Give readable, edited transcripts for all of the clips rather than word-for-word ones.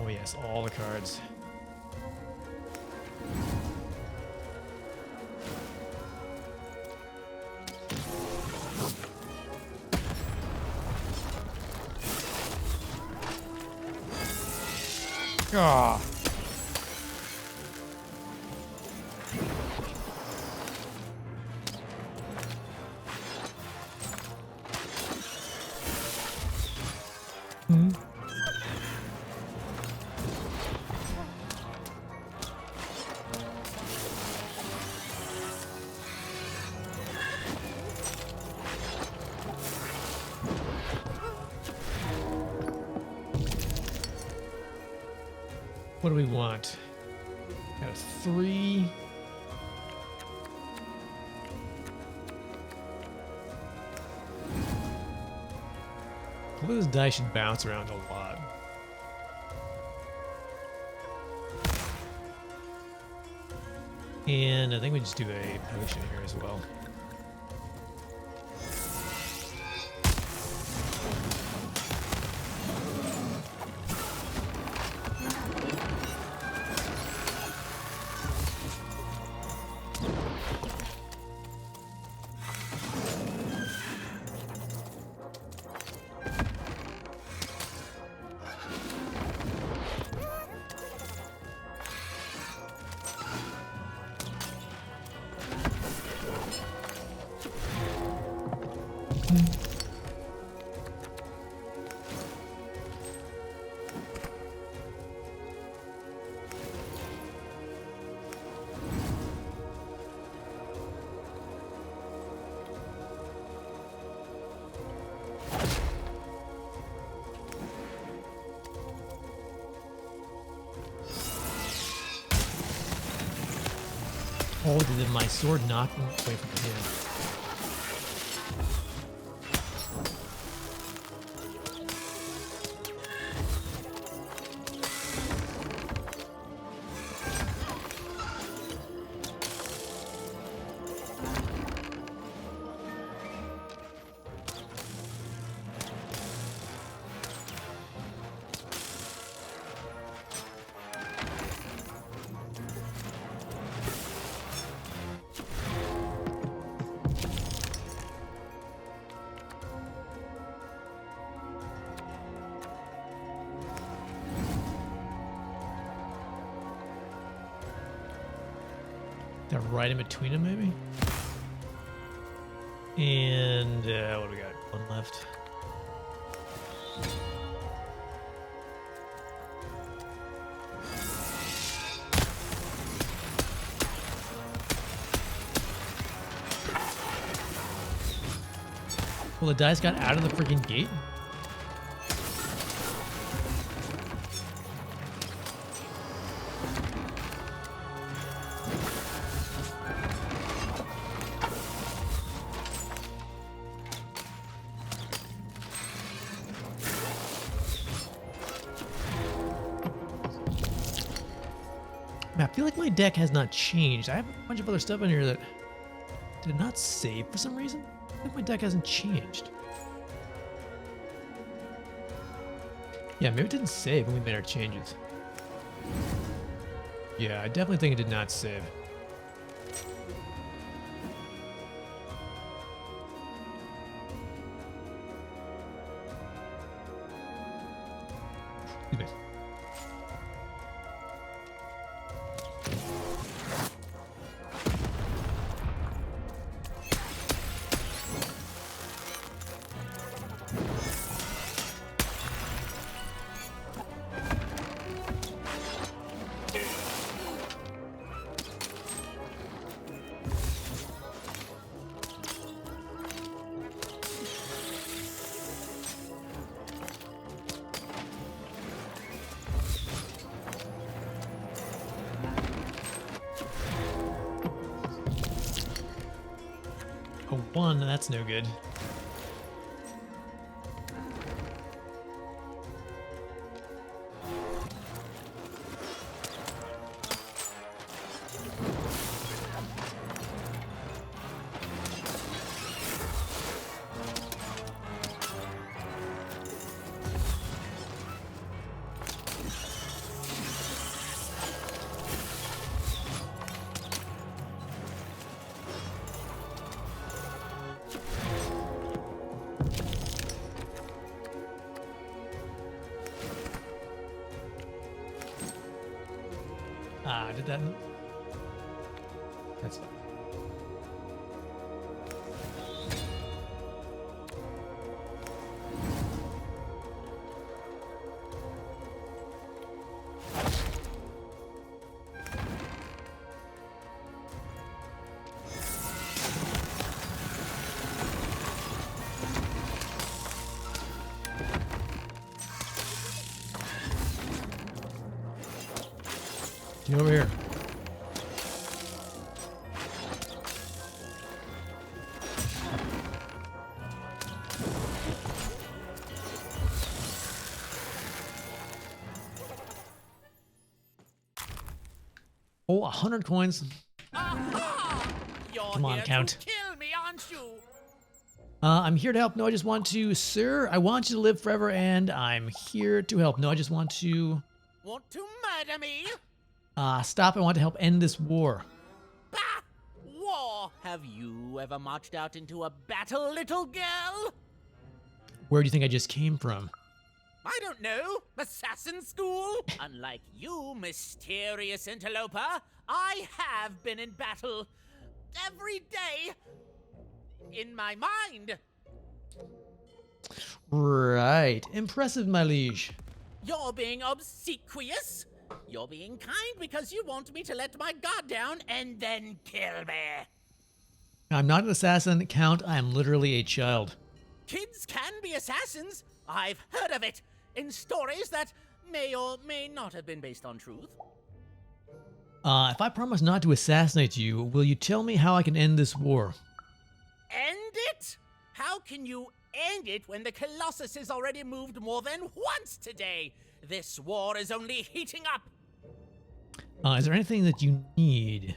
Oh yes, all the cards. Ah. What do we want? Got a 3. Well, this die should bounce around a lot. And I think we just do a potion here as well. Oh, did my sword knock me away from the hand? They're right in between them, maybe? And what do we got? One left. Well, the dice got out of the freaking gate? I feel like my deck has not changed. I have a bunch of other stuff in here that did not save for some reason. I think my deck hasn't changed. Yeah, maybe it didn't save when we made our changes. Yeah, I definitely think it did not save. Excuse me. A 1, that's no good. Ah, did that? That's fine. Get over here. Oh, 100 coins. You're Come on, here Count. to kill me, aren't you? I'm here to help. No, I just want to, sir. I want you to live forever, and I'm here to help. No, I just want to Want to murder me? stop. I want to help end this war. Bah! War! Have you ever marched out into a battle, little girl? Where do you think I just came from? I don't know. Assassin school? Unlike you, mysterious interloper, I have been in battle. Every day. In my mind. Right. Impressive, my liege. You're being obsequious. You're being kind because you want me to let my guard down and then kill me. I'm not an assassin, Count. I am literally a child. Kids can be assassins. I've heard of it in stories that may or may not have been based on truth. If I promise not to assassinate you, will you tell me how I can end this war? End it? How can you end it when the Colossus has already moved more than once today? This war is only heating up. Is there anything that you need?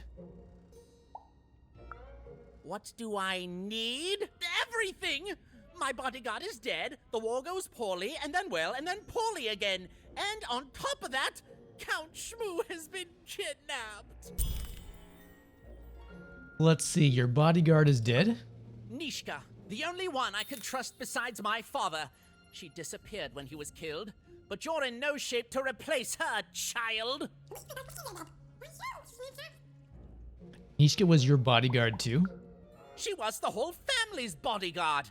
What do I need? Everything! My bodyguard is dead, the war goes poorly, and then well, and then poorly again. And on top of that, Count Shmoo has been kidnapped. Let's see, your bodyguard is dead? Nishka, the only one I could trust besides my father. She disappeared when he was killed, but you're in no shape to replace her, child. Nishka was your bodyguard too? She was the whole family's bodyguard.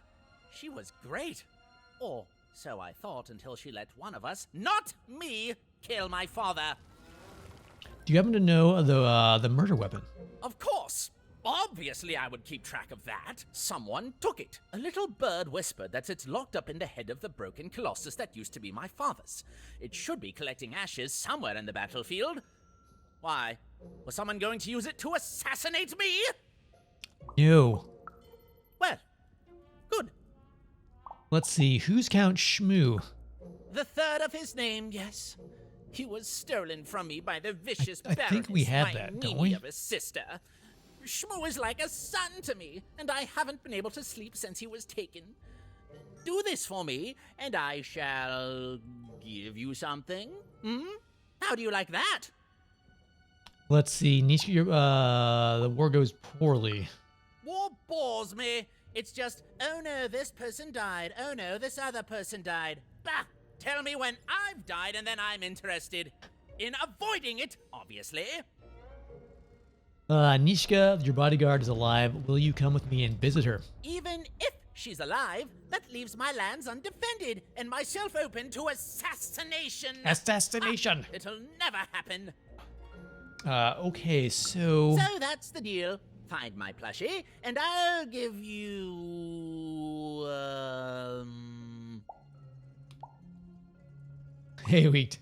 She was great. Or so I thought until she let one of us, not me, kill my father. Do you happen to know the murder weapon? Of course. Obviously, I would keep track of that. Someone took it. A little bird whispered that it's locked up in the head of the broken colossus that used to be my father's. It should be collecting ashes somewhere in the battlefield. Why? Was someone going to use it to assassinate me? No. Well, good. Let's see, who's Count Shmoo? The third of his name, yes. He was stolen from me by the vicious I Baroness, think we have my that, don't niece we? of a sister. Shmoo is like a son to me, and I haven't been able to sleep since he was taken. Do this for me, and I shall give you something. How do you like that? Let's see, Nishka, the war goes poorly. War bores me. It's just, oh no, this person died. Oh no, this other person died. Bah! Tell me when I've died, and then I'm interested. In avoiding it, obviously. Nishka, your bodyguard is alive. Will you come with me and visit her? Even if she's alive, that leaves my lands undefended and myself open to assassination. Assassination! It'll never happen. Okay, so... So that's the deal. Find my plushie, and I'll give you, Hey, wait.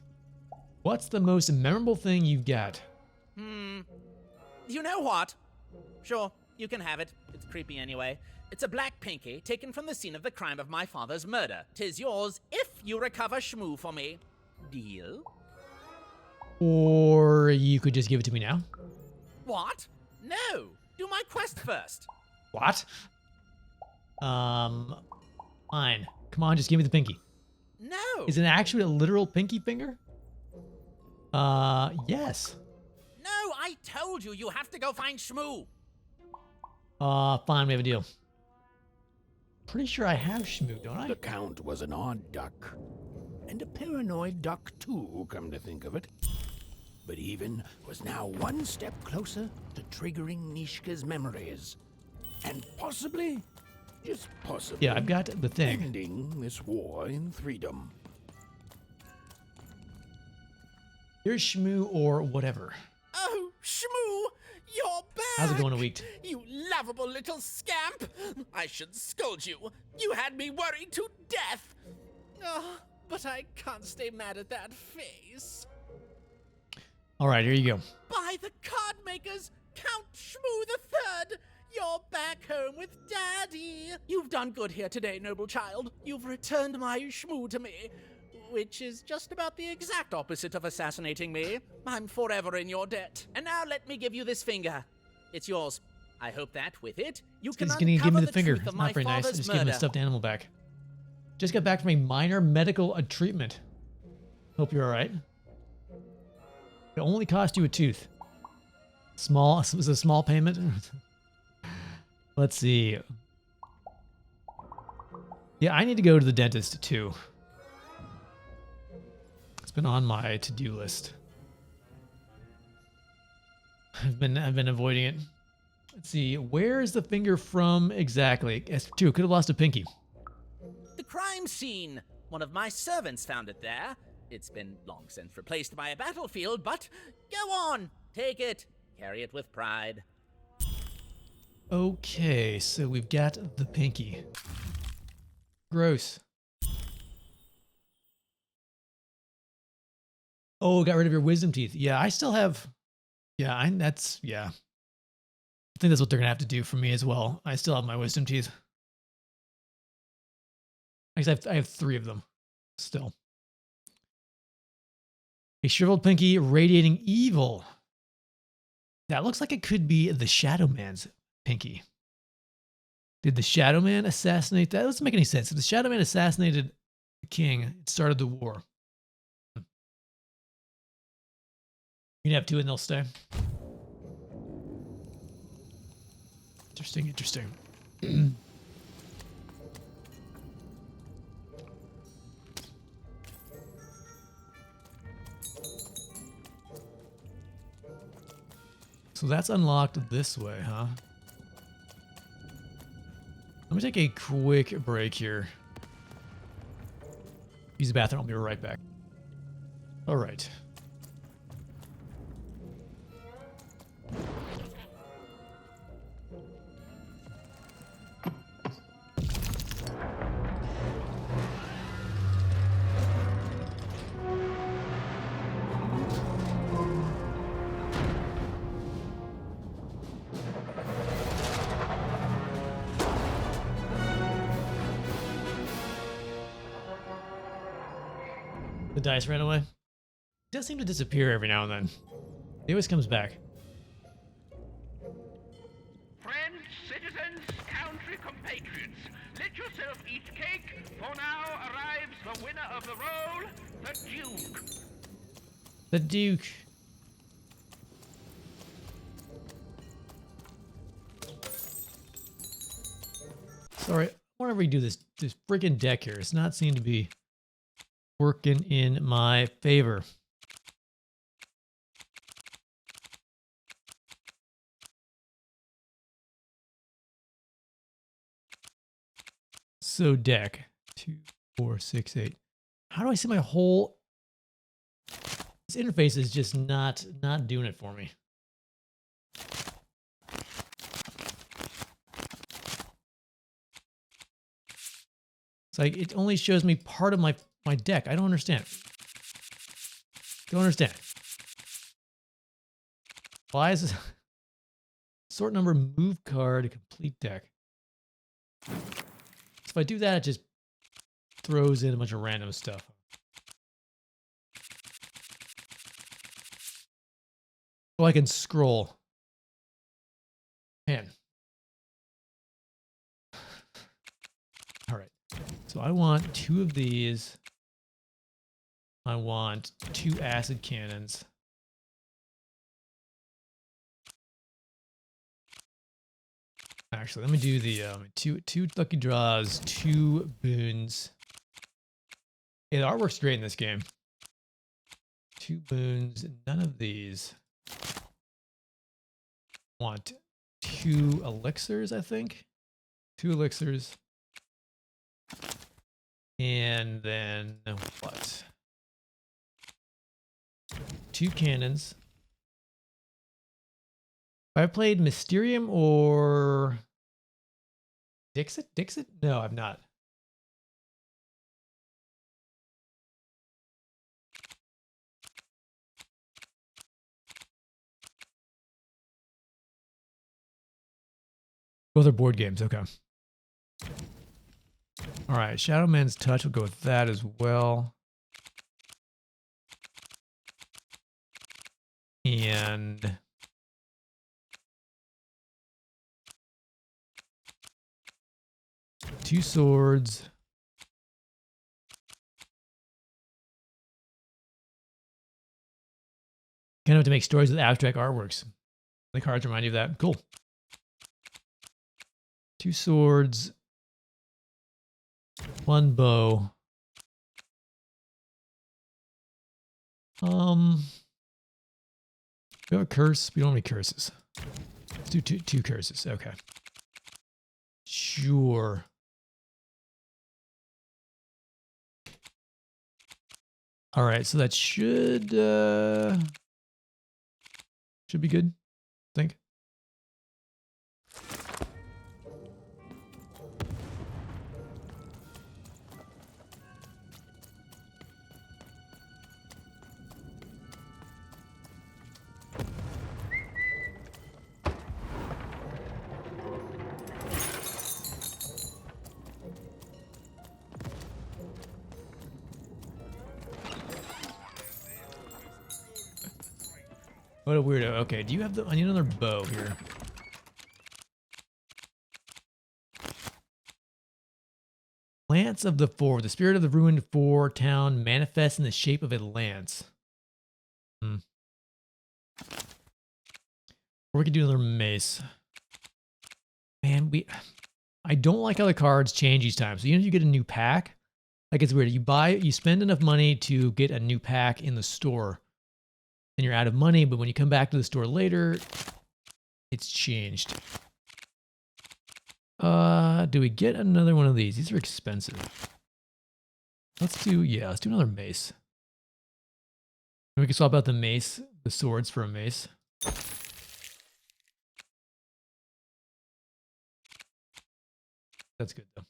What's the most memorable thing you've got? You know what? Sure, you can have it. It's creepy anyway. It's a black pinky taken from the scene of the crime of my father's murder. 'Tis yours if you recover Shmoo for me. Deal? Or you could just give it to me now? What? No! Do my quest first. What? Fine. Come on, just give me the pinky. No! Is it actually a literal pinky finger? Yes. No, I told you, you have to go find Shmoo. Fine, we have a deal. Pretty sure I have Shmoo, don't I? The Count was an odd duck. And a paranoid duck, too, come to think of it. but even was now one step closer to triggering Nishka's memories. And possibly, just possibly, Yeah, I've got the thing. ending this war in freedom. Here's Shmoo or whatever. Oh, Shmoo, you're back! How's it going, Weeked? You lovable little scamp! I should scold you. You had me worried to death. Oh, but I can't stay mad at that face. All right, here you go. By the card makers, Count Shmoo the Third! You're back home with Daddy! You've done good here today, noble child. You've returned my Shmoo to me, which is just about the exact opposite of assassinating me. I'm forever in your debt. And now let me give you this finger. It's yours. I hope that, with it, you can He's gonna uncover give me the the finger. truth It's of my not very nice. father's Just give him a murder. stuffed animal back. Just got back from a minor medical treatment. Hope you're all right. It only cost you a tooth. Small, it was a small payment. Let's see. Yeah, I need to go to the dentist too. It's been on my to-do list. I've been avoiding it. Let's see, where is the finger from exactly? S2, could have lost a pinky. The crime scene. One of my servants found it there. It's been long since replaced by a battlefield, but go on, take it. Carry it with pride. Okay, so we've got the pinky. Gross. Oh, got rid of your wisdom teeth. Yeah, I still have. Yeah, I think that's what they're gonna have to do for me as well. I still have my wisdom teeth. Actually, I have 3 of them still. A shriveled pinky radiating evil. That looks like it could be the Shadow Man's pinky. Did the Shadow Man assassinate that? Doesn't make any sense. If the Shadow Man assassinated the king, it started the war. You can have 2 and they'll stay. Interesting, interesting. So that's unlocked this way, huh? Let me take a quick break here. Use the bathroom. I'll be right back. All right. The dice ran away. It does seem to disappear every now and then. It always comes back. Friends, citizens, country compatriots, let yourself eat cake, for now arrives the winner of the role, the Duke. The Duke. Sorry, I want to redo this freaking deck here. It's not seem to be working in my favor. So deck 2, 4, 6, 8. How do I see my whole? This interface is just not doing it for me. It's like it only shows me part of my deck. I don't understand. Don't understand. Why is this? Sort number, move card, complete deck. So if I do that, it just throws in a bunch of random stuff. Oh, I can scroll. Man. All right. So I want 2 of these. I want 2 acid cannons. Actually, let me do the two lucky draws, 2 boons. Yeah, the artwork's great in this game. 2 boons. None of these. Want 2 elixirs, I think. 2 elixirs. And then what? 2 cannons. Have I played Mysterium or Dixit? Dixit? No, I've not. Both are board games. Okay. All right. Shadow Man's Touch. We'll go with that as well. And 2 swords. Kind of have to make stories with abstract artworks. The cards remind you of that. Cool. 2 swords. 1 bow. We have a curse. We don't have any curses. Let's do two curses. Okay. Sure. All right, so that should be good, I think. What a weirdo. Okay, do you have I need another bow here. Lance of the Four. The spirit of the ruined Four town manifests in the shape of a lance. Or we could do another mace. Man, I don't like how the cards change each time. So you get a new pack. Like, it's weird. You spend enough money to get a new pack in the store. And you're out of money, but when you come back to the store later, it's changed. Do we get another one of these? These are expensive. Let's do another mace. And we can swap out the swords for a mace. That's good though.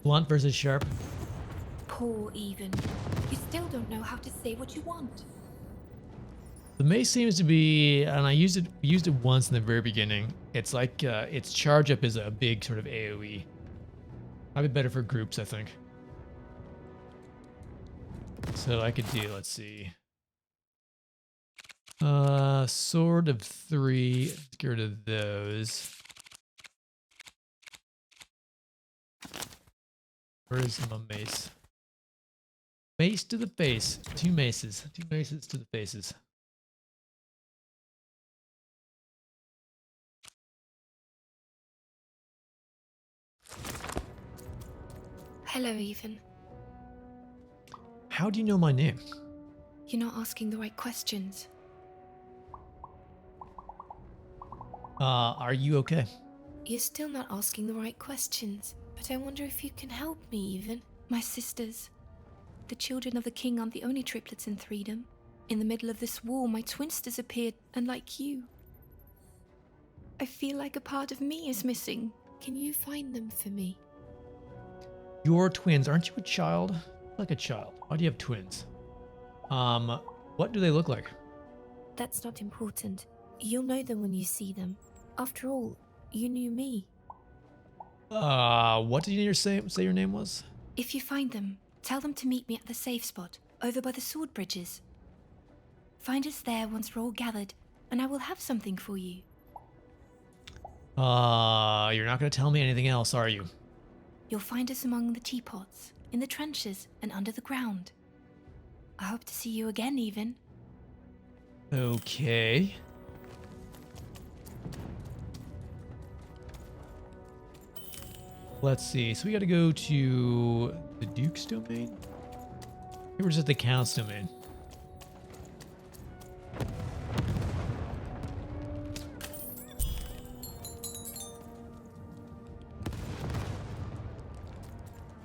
Blunt versus sharp. Poor even. You still don't know how to say what you want. The mace seems to be, and I used it once in the very beginning. It's like its charge up is a big sort of AoE. Might be better for groups, I think. So I could do, let's see. Sword of 3. Let's get rid of those. Where is my mace? Mace to the face. 2 maces. 2 maces to the faces. Hello, Even. How do you know my name? You're not asking the right questions. Are you okay? You're still not asking the right questions. But I wonder if you can help me, Even. My sisters. The children of the king aren't the only triplets in Freedom. In the middle of this war, my twins disappeared, and like you, I feel like a part of me is missing. Can you find them for me? Your twins, aren't you a child? Like a child. Why do you have twins? What do they look like? That's not important. You'll know them when you see them. After all, you knew me. What did you say your name was? If you find them, tell them to meet me at the safe spot, over by the sword bridges. Find us there once we're all gathered, and I will have something for you. You're not going to tell me anything else, are you? You'll find us among the teapots, in the trenches and under the ground. I hope to see you again, even. Okay. Let's see. So we got to go to the Duke's domain. Here we're just at the Count's domain.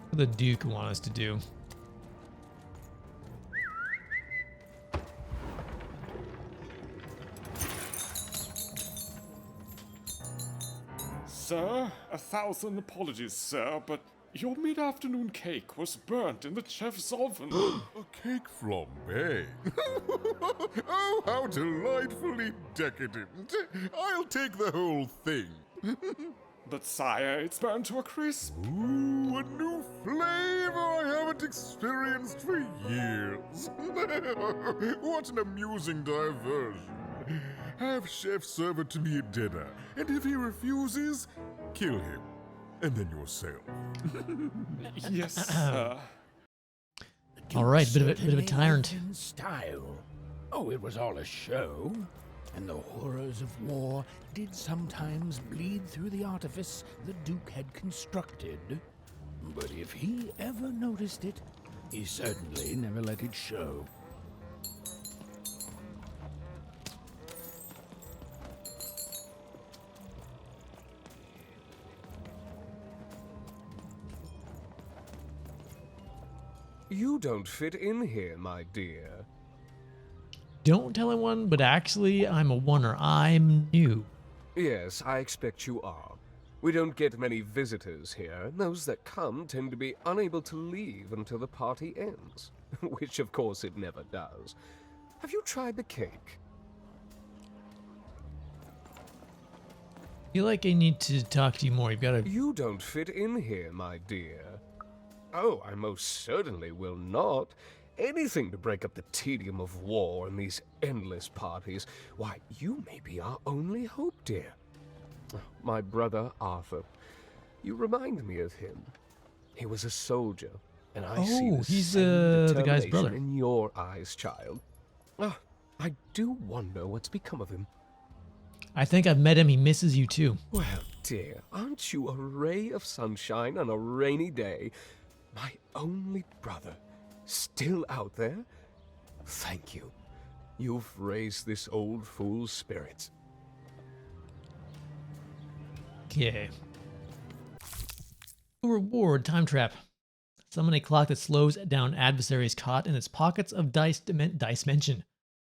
What the Duke want us to do? Sir, 1,000 apologies, sir, but your mid-afternoon cake was burnt in the chef's oven. A cake flambe? Oh, how delightfully decadent. I'll take the whole thing. But sire, it's burnt to a crisp. Ooh, a new flavor I haven't experienced for years. What an amusing diversion. Have chef serve it to me at dinner, and if he refuses, kill him. And then yourself. Yes, sir. All right, bit of a Certainly tyrant. lived in style. Oh, it was all a show, and the horrors of war did sometimes bleed through the artifice the Duke had constructed. But if he ever noticed it, he certainly never let it show. You don't fit in here, my dear. Don't tell anyone, but actually, I'm a oneer. I'm new. Yes, I expect you are. We don't get many visitors here, and those that come tend to be unable to leave until the party ends. Which, of course, it never does. Have you tried the cake? I feel like I need to talk to you more. You've got to. You don't fit in here, my dear. Oh, I most certainly will not. Anything to break up the tedium of war and these endless parties. Why, you may be our only hope, dear. My brother Arthur. You remind me of him. He was a soldier, and I see Oh, the he's same the guy's determination brother. in your eyes, child. Ah, I do wonder what's become of him. I think I've met him. He misses you too. Well, dear, aren't you a ray of sunshine on a rainy day? My only brother, still out there? Thank you. You've raised this old fool's spirits. Okay. Reward time trap. Summon a clock that slows down adversaries caught in its pockets of dice dimension.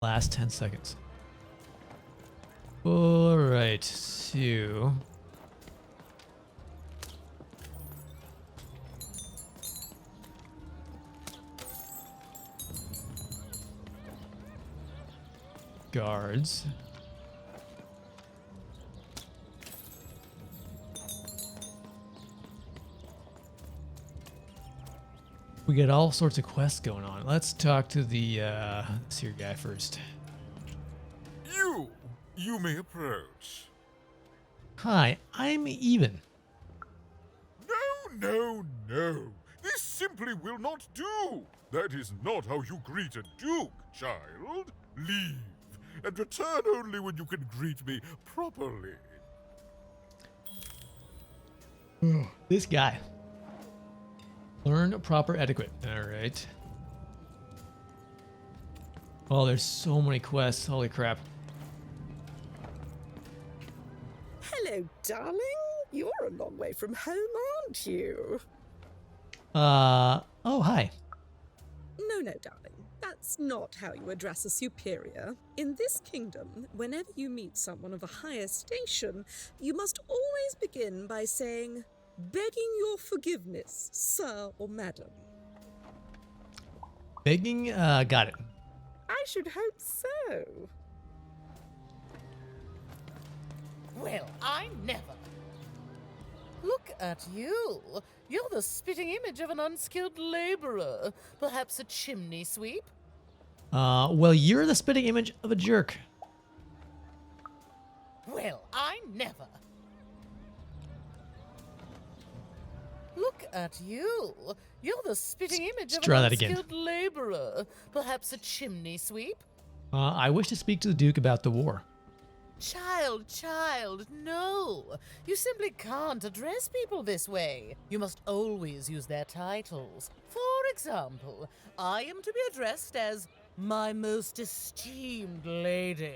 Last 10 seconds. Alright, so. Guards. We got all sorts of quests going on. Let's talk to the this here guy first. You may approach. Hi, I'm Even. No. This simply will not do. That is not how you greet a duke, child. Leave, and return only when you can greet me properly. This guy. Learn proper etiquette. Alright. Oh, there's so many quests. Holy crap. Hello, darling. You're a long way from home, aren't you? Oh, hi. No, darling. That's not how you address a superior. In this kingdom, whenever you meet someone of a higher station, you must always begin by saying, "Begging your forgiveness, sir or madam." Begging, got it. I should hope so. Well, I never. Look at you. You're the spitting image of an unskilled laborer. Perhaps a chimney sweep? Well, you're the spitting image of a jerk. Well, I never. Look at you. You're the spitting image of try an that again. unskilled laborer. Perhaps a chimney sweep? I wish to speak to the Duke about the war. Child, no. You simply can't address people this way. You must always use their titles. For example, I am to be addressed as my most esteemed lady,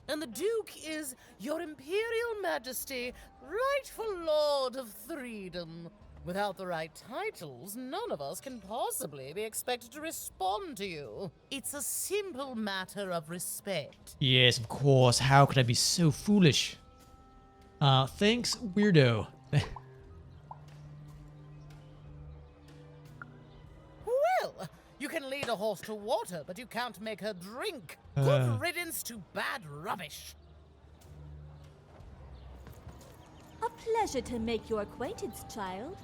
and the Duke is Your Imperial Majesty, rightful Lord of Freedom. Without the right titles, none of us can possibly be expected to respond to you. It's a simple matter of respect. Yes, of course. How could I be so foolish? Thanks, weirdo. Well, you can lead a horse to water, but you can't make her drink. Good riddance to bad rubbish. A pleasure to make your acquaintance, child.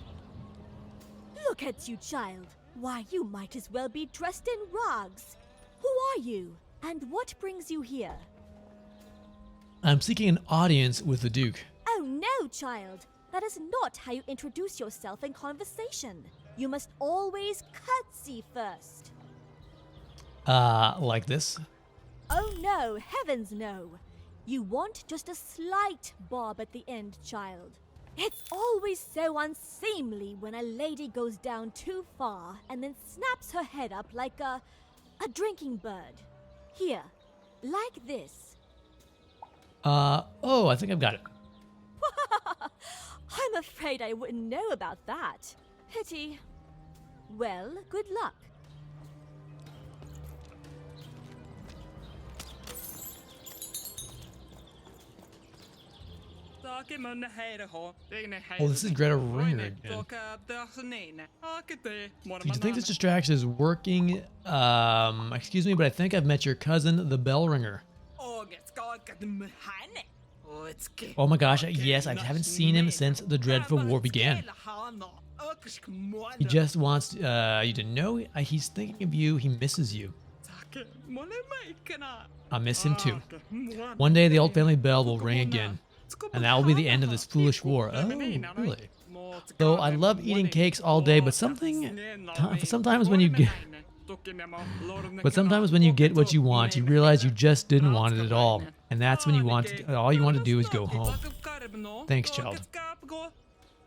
Look at you, child. Why, you might as well be dressed in rags. Who are you, and what brings you here? I'm seeking an audience with the Duke. Oh no, child. That is not how you introduce yourself in conversation. You must always curtsy first. Like this? Oh no, heavens no. You want just a slight bob at the end, child. It's always so unseemly when a lady goes down too far and then snaps her head up like a drinking bird. Here, like this. Oh, I think I've got it. I'm afraid I wouldn't know about that. Pity. Well, good luck. Oh, this is Greta Ringer again. Do you think this distraction is working? Excuse me, but I think I've met your cousin, the bell ringer. Oh my gosh, yes, I haven't seen him since the dreadful war began. He just wants you to know he's thinking of you, he misses you. I miss him too. One day the old family bell will ring again, and that will be the end of this foolish war. Oh, really? Though I love eating cakes all day, but sometimes when you get what you want, you realize you just didn't want it at all, and that's when all you want to do is go home. Thanks, child.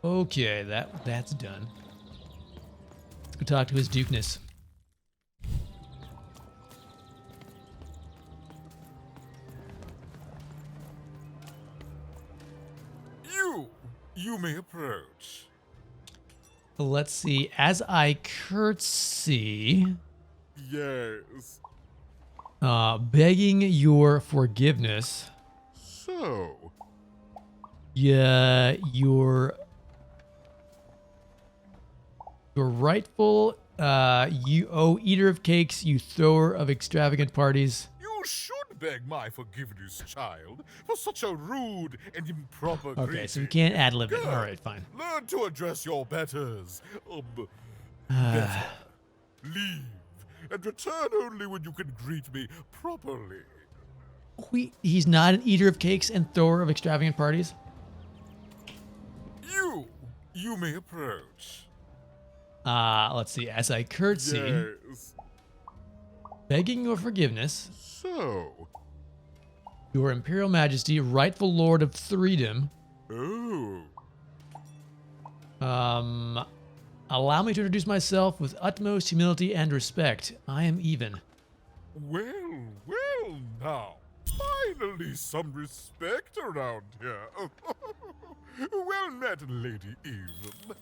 Okay, that's done. Let's go talk to his dukeness. You may approach. Let's see. As I curtsy, Yes. begging your forgiveness. So, Yeah, your rightful, eater of cakes, you thrower of extravagant parties. you should beg my forgiveness, child, for such a rude and improper Okay, greeting. so we can't ad-lib it. Good. All right, fine. Learn to address your betters. Better. Leave, and return only when you can greet me properly. He's not an eater of cakes and thrower of extravagant parties? You may approach. Let's see. As I curtsy, Yes. begging your forgiveness, So, your Imperial Majesty, rightful Lord of Freedom, oh, allow me to introduce myself with utmost humility and respect. I am even. well now. Finally some respect around here. Well met, Lady Even.